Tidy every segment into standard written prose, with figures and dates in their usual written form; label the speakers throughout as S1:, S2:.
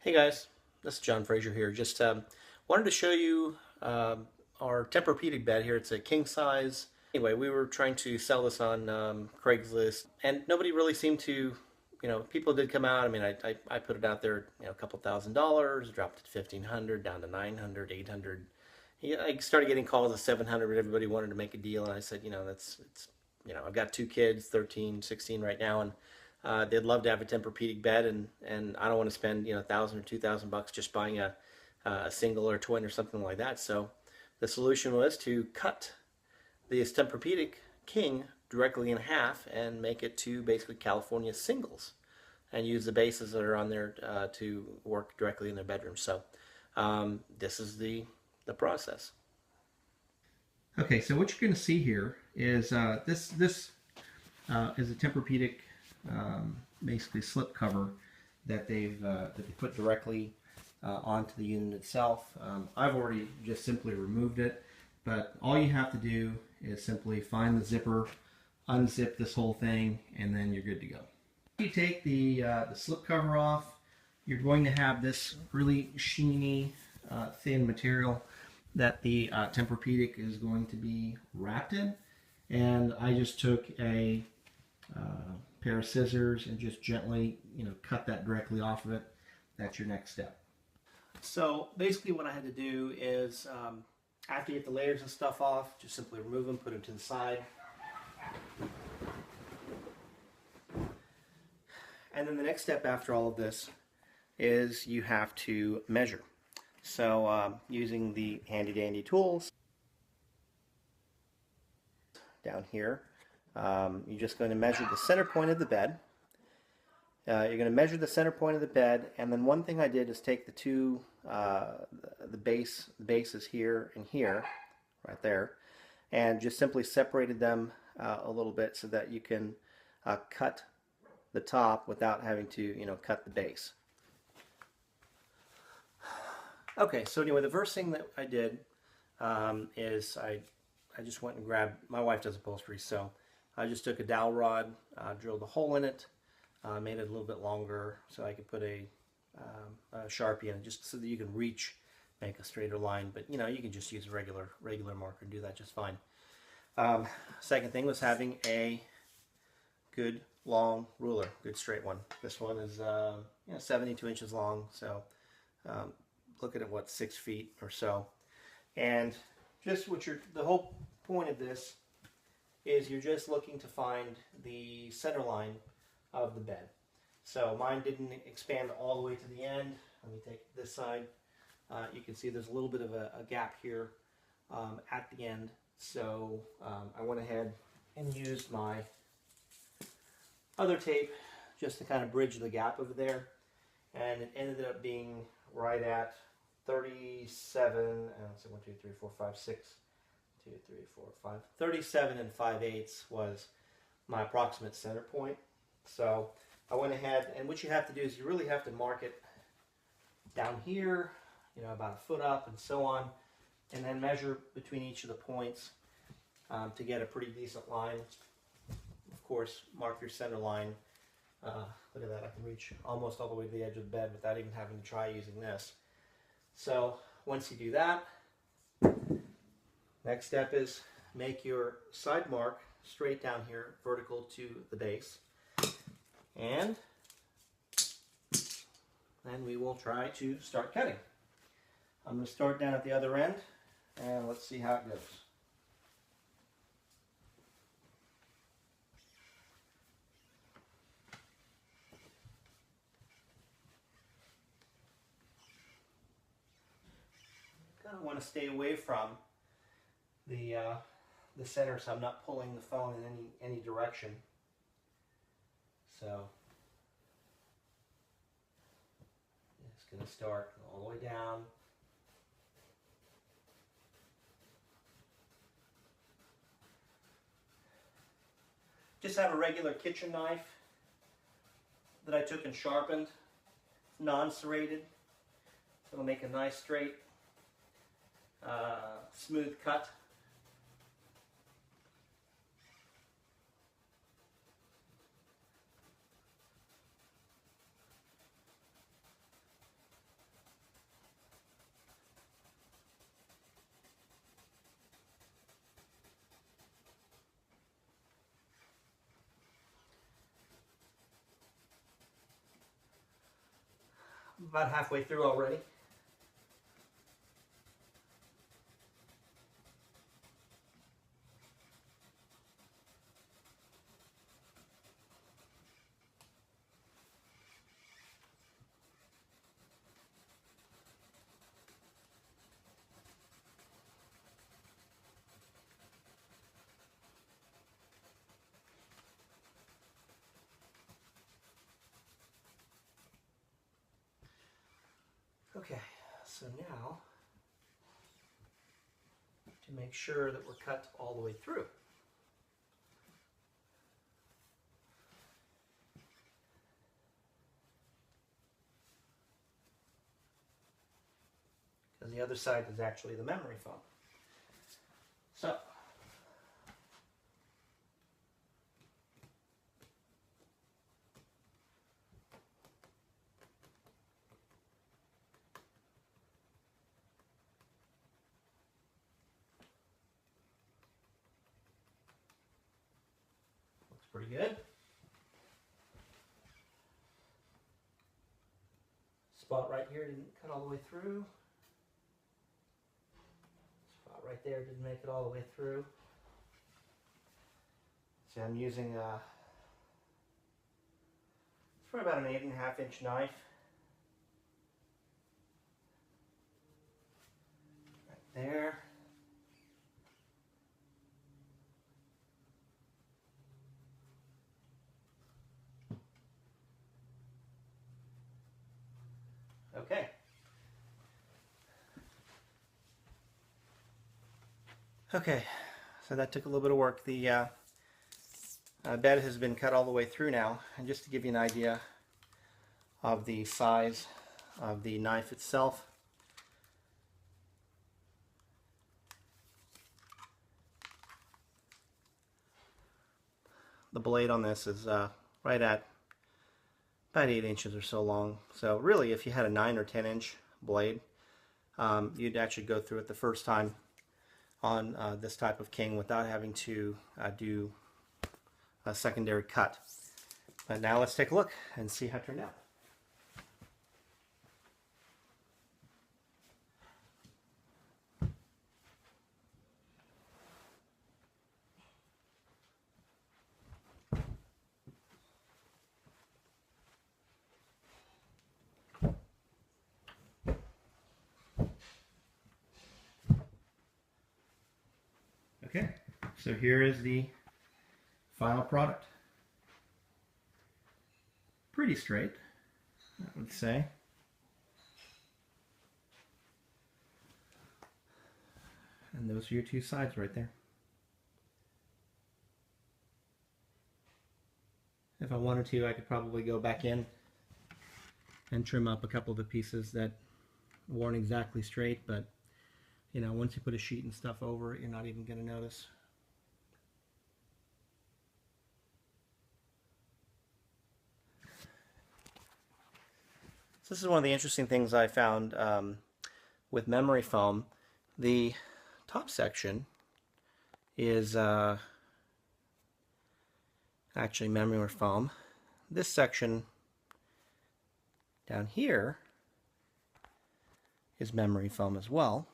S1: Hey guys, this is John Fraser here. Just wanted to show you our Tempurpedic bed here. It's a king size. Anyway, we were trying to sell this on Craigslist, and nobody really seemed to, people did come out. I mean, I put it out there, a couple $1,000s, dropped it to 1,500, down to 900, 800. Yeah, I started getting calls at 700, but everybody wanted to make a deal, and I said, I've got two kids, 13, 16 right now, and they'd love to have a Tempur-Pedic bed, and I don't want to spend 1,000 or 2,000 bucks just buying a single or twin or something like that. So the solution was to cut this Tempur-Pedic King directly in half and make it to basically California singles, and use the bases that are on there to work directly in their bedroom. So this is the process. Okay, so what you're going to see here is this is a Tempur-Pedic basically slip cover that they put directly onto the unit itself. I've already just simply removed it, but all you have to do is simply find the zipper, unzip this whole thing, and then you're good to go. If you take the slip cover off, you're going to have this really sheeny, thin material that the Tempur-Pedic is going to be wrapped in, and I just took a pair of scissors and just gently, cut that directly off of it. That's your next step. So basically what I had to do is, after you get the layers and stuff off, just simply remove them, put them to the side. And then the next step after all of this is you have to measure. So using the handy dandy tools down here, you're just going to measure the center point of the bed. You're going to measure the center point of the bed, and then one thing I did is take the two, the bases here and here, right there, and just simply separated them a little bit so that you can cut the top without having to, cut the base. Okay, so anyway, the first thing that I did is I just went and grabbed, my wife does upholstery, so I just took a dowel rod, drilled a hole in it, made it a little bit longer so I could put a Sharpie in it, just so that you can reach, make a straighter line. But you can just use a regular marker and do that just fine. Second thing was having a good long ruler, good straight one. This one is 72 inches long, so look at it, what, 6 feet or so. And just the whole point of this is you're just looking to find the center line of the bed. So mine didn't expand all the way to the end. Let me take this side. You can see there's a little bit of a gap here at the end. So I went ahead and used my other tape just to kind of bridge the gap over there. And it ended up being right at 37, let's see, 1, 2, 3, 4, 5, 6, 2, 3, 4, 5. 37 and 5/8 was my approximate center point. So I went ahead, and what you have to do is you really have to mark it down here, about a foot up and so on, and then measure between each of the points to get a pretty decent line. Of course, mark your center line. Look at that, I can reach almost all the way to the edge of the bed without even having to try using this. So once you do that, next step is make your side mark straight down here, vertical to the base. And then we will try to start cutting. I'm going to start down at the other end, and let's see how it goes. Kind of want to stay away from the center, so I'm not pulling the phone in any direction. So it's going to start all the way down. Just have a regular kitchen knife that I took and sharpened, non-serrated. It'll make a nice straight, smooth cut. about halfway through already. Okay, so now to make sure that we're cut all the way through. Because the other side is actually the memory foam. So, looks pretty good. Spot right here didn't cut all the way through. Spot right there didn't make it all the way through. See, I'm using it's for about an 8.5 inch knife. Right there. Okay. Okay, so that took a little bit of work. The bed has been cut all the way through now, and just to give you an idea of the size of the knife itself, the blade on this is right at about 8 inches or so long. So really, if you had a 9 or 10 inch blade, you'd actually go through it the first time on this type of king without having to do a secondary cut. But now let's take a look and see how it turned out. Okay, so here is the final product. Pretty straight, I would say. And those are your two sides right there. If I wanted to, I could probably go back in and trim up a couple of the pieces that weren't exactly straight, but you know, once you put a sheet and stuff over it, you're not even going to notice. So this is one of the interesting things I found with memory foam. The top section is actually memory foam. This section down here is memory foam as well.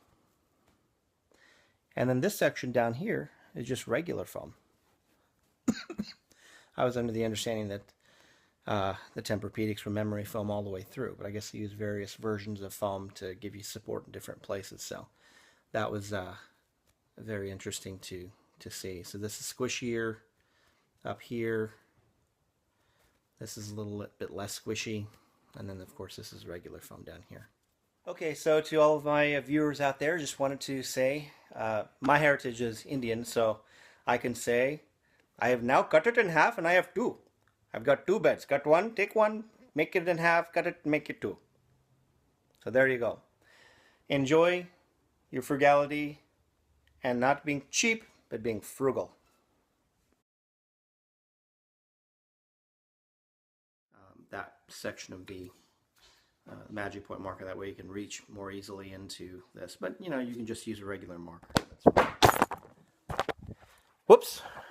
S1: And then this section down here is just regular foam. I was under the understanding that the Tempurpedics were memory foam all the way through, but I guess they use various versions of foam to give you support in different places. So that was very interesting to see. So this is squishier up here. This is a little bit less squishy. And then, of course, this is regular foam down here. Okay, so to all of my viewers out there, just wanted to say my heritage is Indian, so I can say I have now cut it in half and I have two. I've got two beds. Cut one, take one, make it in half, cut it, make it two. So there you go. Enjoy your frugality and not being cheap, but being frugal. That section of the magic point marker, that way you can reach more easily into this, but you know, you can just use a regular marker. Whoops.